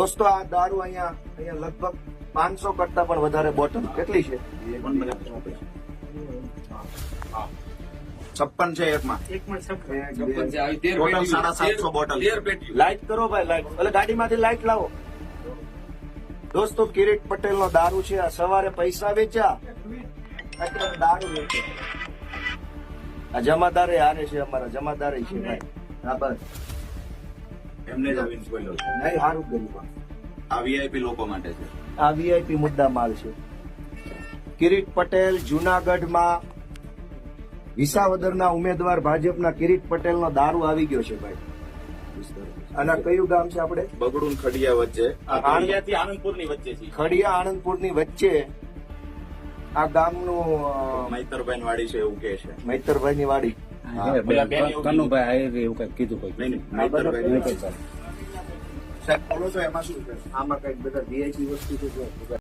દોસ્તો આ દારૂ અહીંયા લગભગ 500 કરતા પણ વધારે બોટલ કેટલી છે? 56 છે એકમાં. Total 750 bottle. લાઈટ કરો ભાઈ, લાઈટ. એટલે ગાડીમાંથી લાઈટ લાવો. દોસ્તો કિરીટ પટેલ નો દારૂ છે. આ સવારે પૈસા વેચ્યા, અત્યારે દારૂ વેચે. આ જમાદારે હારે છે, અમારા જમાદારે છે ભાઈ. હા બસ એમને જ આવીને બોલ્યો છે. નહીં, સારું કર્યું. આ વીઆઈપી લોકો માટે છે. આ વીઆઈપી મુદ્દા માલ છે. કિરીટ પટેલ જુનાગઢમાં વિસાવદરના ઉમેદવાર ભાજપના કિરીટ પટેલનો દારૂ આવી ગયો છે ભાઈ. અને આ કયું ગામ છે આપણે? બગડું ને ખડિયા વચ્ચે. ખડિયાથી આનંદપુરની વચ્ચે છે. ખડિયા આણંદપુરની વચ્ચે આ ગામનું મૈતરભાઈ વાડી છે એવું કે છે. મૈતરભાઈ ની વાડી. કનુભાઈ એવું કઈ કીધું કોઈ. નહીં, મૈતરભાઈ. સાહેબ બોલો છો, એમાં શું છે? આમાં કઈક બધા વીઆઈપી વસ્તુ છે.